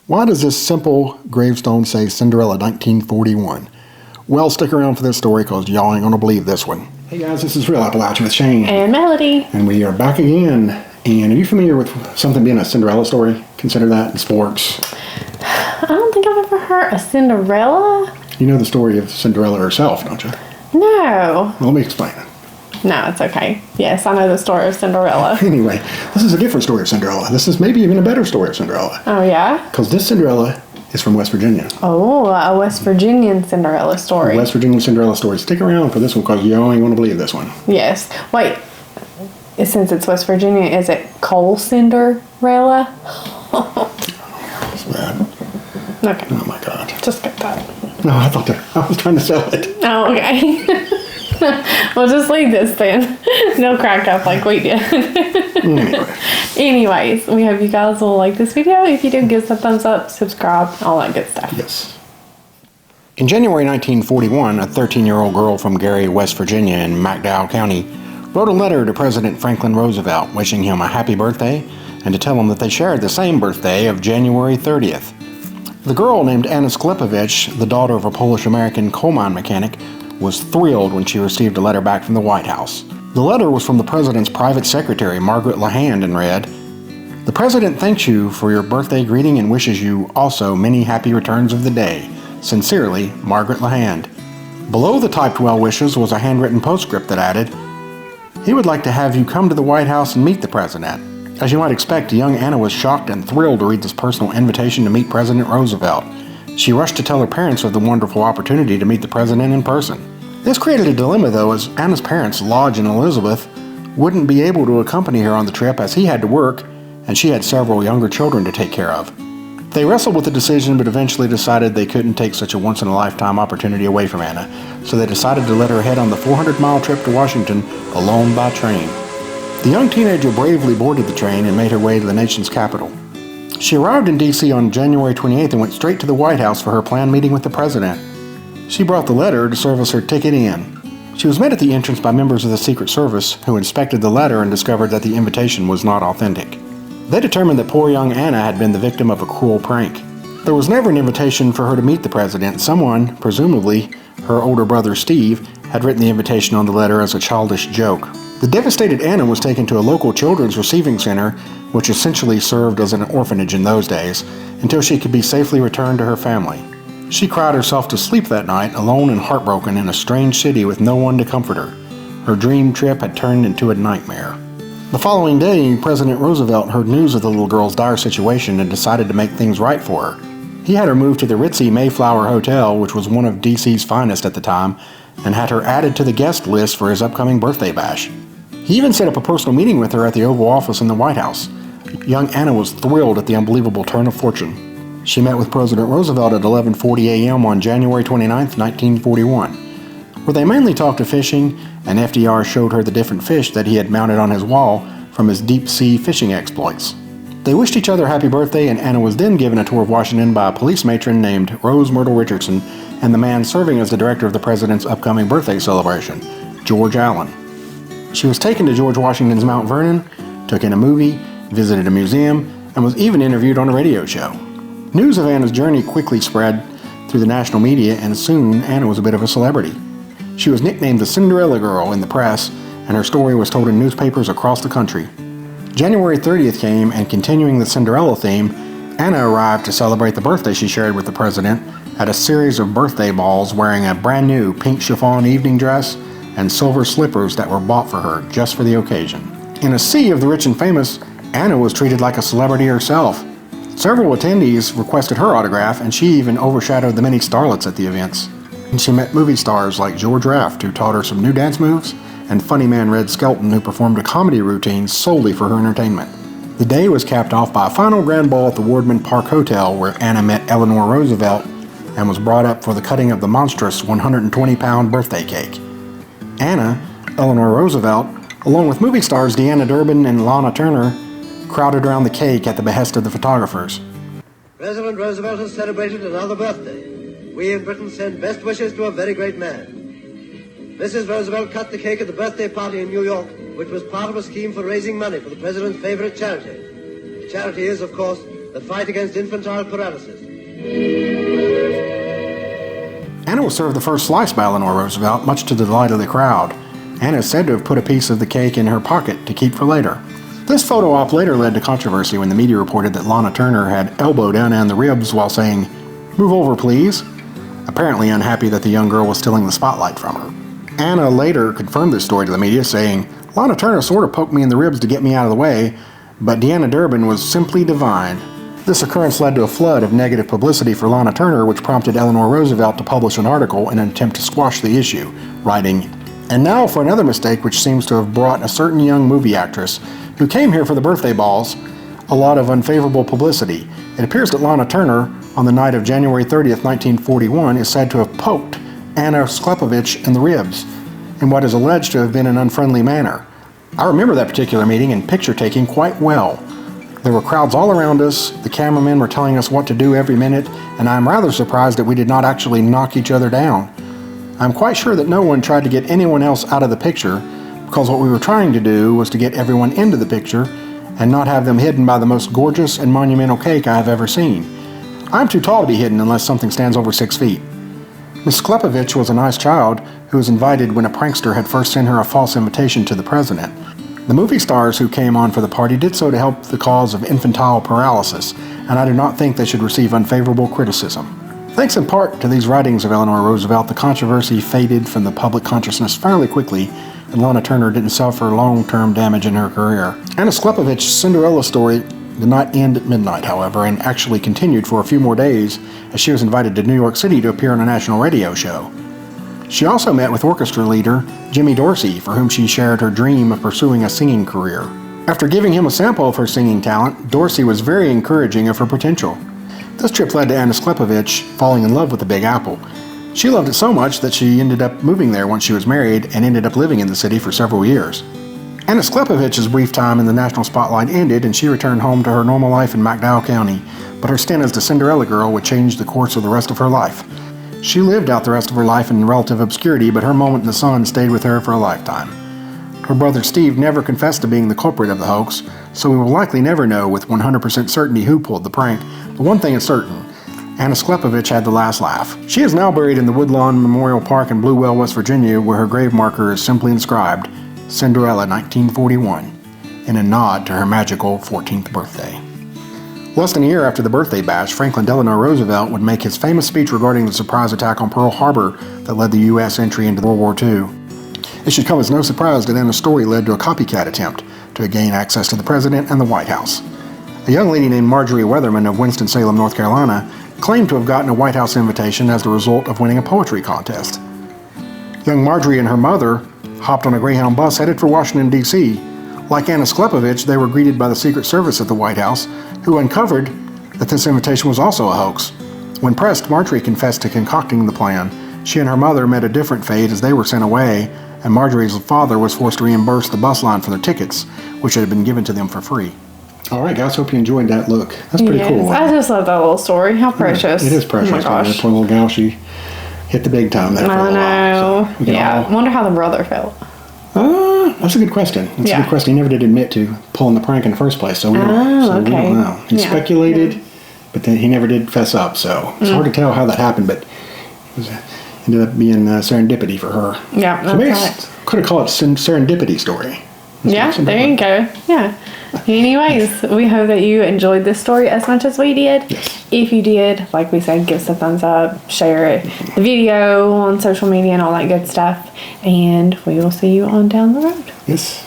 Why does this simple gravestone say Cinderella 1941? Well, stick around for this story because y'all ain't going to believe this one. Hey guys, this is Real Appalachia with Shane. And Melody. And we are back again. And are you familiar with something being a Cinderella story? Consider that in sports. I don't think I've ever heard a Cinderella. You know the story of Cinderella herself, don't you? No. Well, let me explain it. No, it's okay. Yes, I know the story of Cinderella. Anyway, this is a different story of Cinderella. This is maybe even a better story of Cinderella. Oh, yeah? Because this Cinderella is from West Virginia. Oh, a West Virginian Cinderella story. West Virginia Cinderella story. Stick around for this one because you ain't going to believe this one. Yes. Wait. Since it's West Virginia, is it Coal Cinderella? That's bad. Okay. Oh my God. Just get that. No, I was trying to sell it. Oh, okay. We'll just leave this then. No crack up like we did. Anyways, we hope you guys will like this video. If you do, give us a thumbs up, subscribe, all that good stuff. Yes. In January 1941, a 13-year-old girl from Gary, West Virginia in McDowell County wrote a letter to President Franklin Roosevelt wishing him a happy birthday and to tell him that they shared the same birthday of January 30th. The girl, named Anna Kovach, the daughter of a Polish-American coal mine mechanic, was thrilled when she received a letter back from the White House. The letter was from the president's private secretary, Margaret LaHand, and read, "The president thanks you for your birthday greeting and wishes you also many happy returns of the day. Sincerely, Margaret LaHand." Below the typed well wishes was a handwritten postscript that added, "He would like to have you come to the White House and meet the president." As you might expect, young Anna was shocked and thrilled to read this personal invitation to meet President Roosevelt. She rushed to tell her parents of the wonderful opportunity to meet the president in person. This created a dilemma, though, as Anna's parents, Lodge and Elizabeth, wouldn't be able to accompany her on the trip as he had to work, and she had several younger children to take care of. They wrestled with the decision, but eventually decided they couldn't take such a once-in-a-lifetime opportunity away from Anna, so they decided to let her head on the 400-mile trip to Washington alone by train. The young teenager bravely boarded the train and made her way to the nation's capital. She arrived in D.C. on January 28th and went straight to the White House for her planned meeting with the president. She brought the letter to serve as her ticket in. She was met at the entrance by members of the Secret Service, who inspected the letter and discovered that the invitation was not authentic. They determined that poor young Anna had been the victim of a cruel prank. There was never an invitation for her to meet the president. Someone, presumably her older brother Steve, had written the invitation on the letter as a childish joke. The devastated Anna was taken to a local children's receiving center, which essentially served as an orphanage in those days, until she could be safely returned to her family. She cried herself to sleep that night, alone and heartbroken in a strange city with no one to comfort her. Her dream trip had turned into a nightmare. The following day, President Roosevelt heard news of the little girl's dire situation and decided to make things right for her. He had her moved to the ritzy Mayflower Hotel, which was one of D.C.'s finest at the time, and had her added to the guest list for his upcoming birthday bash. He even set up a personal meeting with her at the Oval Office in the White House. Young Anna was thrilled at the unbelievable turn of fortune. She met with President Roosevelt at 11:40 a.m. on January 29, 1941, where they mainly talked of fishing, and FDR showed her the different fish that he had mounted on his wall from his deep-sea fishing exploits. They wished each other happy birthday, and Anna was then given a tour of Washington by a police matron named Rose Myrtle Richardson and the man serving as the director of the president's upcoming birthday celebration, George Allen. She was taken to George Washington's Mount Vernon, took in a movie, visited a museum, and was even interviewed on a radio show. News of Anna's journey quickly spread through the national media, and soon Anna was a bit of a celebrity. She was nicknamed the Cinderella Girl in the press, and her story was told in newspapers across the country. January 30th came, and continuing the Cinderella theme, Anna arrived to celebrate the birthday she shared with the president at a series of birthday balls wearing a brand new pink chiffon evening dress and silver slippers that were bought for her just for the occasion. In a sea of the rich and famous, Anna was treated like a celebrity herself. Several attendees requested her autograph, and she even overshadowed the many starlets at the events. And she met movie stars like George Raft, who taught her some new dance moves, and funny man Red Skelton, who performed a comedy routine solely for her entertainment. The day was capped off by a final grand ball at the Wardman Park Hotel, where Anna met Eleanor Roosevelt and was brought up for the cutting of the monstrous 120-pound birthday cake. Anna, Eleanor Roosevelt, along with movie stars Deanna Durbin and Lana Turner, crowded around the cake at the behest of the photographers. President Roosevelt has celebrated another birthday. We in Britain send best wishes to a very great man. Mrs. Roosevelt cut the cake at the birthday party in New York, which was part of a scheme for raising money for the president's favorite charity. The charity is, of course, that fight against infantile paralysis. Anna was served the first slice by Eleanor Roosevelt, much to the delight of the crowd. Anna is said to have put a piece of the cake in her pocket to keep for later. This photo op later led to controversy when the media reported that Lana Turner had elbowed Anna in the ribs while saying, "Move over, please," apparently unhappy that the young girl was stealing the spotlight from her. Anna later confirmed this story to the media, saying, "Lana Turner sort of poked me in the ribs to get me out of the way, but Deanna Durbin was simply divine." This occurrence led to a flood of negative publicity for Lana Turner, which prompted Eleanor Roosevelt to publish an article in an attempt to squash the issue, writing, "And now for another mistake which seems to have brought a certain young movie actress who came here for the birthday balls a lot of unfavorable publicity. It appears that Lana Turner, on the night of January 30th, 1941, is said to have poked Anna Kovach in the ribs in what is alleged to have been an unfriendly manner. I remember that particular meeting and picture taking quite well. There were crowds all around us, the cameramen were telling us what to do every minute, and I am rather surprised that we did not actually knock each other down. I'm quite sure that no one tried to get anyone else out of the picture, because what we were trying to do was to get everyone into the picture and not have them hidden by the most gorgeous and monumental cake I have ever seen. I'm too tall to be hidden unless something stands over 6 feet." Miss Kovach was a nice child who was invited when a prankster had first sent her a false invitation to the president. The movie stars who came on for the party did so to help the cause of infantile paralysis, and I do not think they should receive unfavorable criticism. Thanks in part to these writings of Eleanor Roosevelt, the controversy faded from the public consciousness fairly quickly, and Lana Turner didn't suffer long-term damage in her career. Anna Kovach's Cinderella story did not end at midnight, however, and actually continued for a few more days as she was invited to New York City to appear on a national radio show. She also met with orchestra leader Jimmy Dorsey, for whom she shared her dream of pursuing a singing career. After giving him a sample of her singing talent, Dorsey was very encouraging of her potential. This trip led to Anna Kovach falling in love with the Big Apple. She loved it so much that she ended up moving there once she was married and ended up living in the city for several years. Anna Kovach's brief time in the national spotlight ended and she returned home to her normal life in McDowell County, but her stint as the Cinderella girl would change the course of the rest of her life. She lived out the rest of her life in relative obscurity, but her moment in the sun stayed with her for a lifetime. Her brother Steve never confessed to being the culprit of the hoax, so we will likely never know with 100% certainty who pulled the prank, but one thing is certain: Anna Kovach had the last laugh. She is now buried in the Woodlawn Memorial Park in Blue Well, West Virginia, where her grave marker is simply inscribed, Cinderella 1941, in a nod to her magical 14th birthday. Less than a year after the birthday bash, Franklin Delano Roosevelt would make his famous speech regarding the surprise attack on Pearl Harbor that led the U.S. entry into World War II. It should come as no surprise that Anna's story led to a copycat attempt to gain access to the president and the White House. A young lady named Marjorie Weatherman of Winston-Salem, North Carolina, claimed to have gotten a White House invitation as the result of winning a poetry contest. Young Marjorie and her mother hopped on a Greyhound bus headed for Washington, D.C. Like Anna Kovach, they were greeted by the Secret Service at the White House, who uncovered that this invitation was also a hoax. When pressed, Marjorie confessed to concocting the plan. She and her mother met a different fate as they were sent away, and Marjorie's father was forced to reimburse the bus line for their tickets, which had been given to them for free. All right, guys, hope you enjoyed that look. That's pretty cool. I just love that little story. How precious. Yeah, it is precious. Oh my gosh. That poor little gal, she hit the big time there for a little while. I know. I wonder how the brother felt. That's a good question. That's a good question. He never did admit to pulling the prank in the first place, so we don't know. He speculated, but then he never did fess up, so it's hard to tell how that happened, but it ended up being serendipity for her. Yeah, so maybe could have called it serendipity story. There you go. Yeah. Anyways, we hope that you enjoyed this story as much as we did. Yes. If you did, like we said, give us a thumbs up, share it, the video on social media and all that good stuff, and we will see you on down the road. Yes.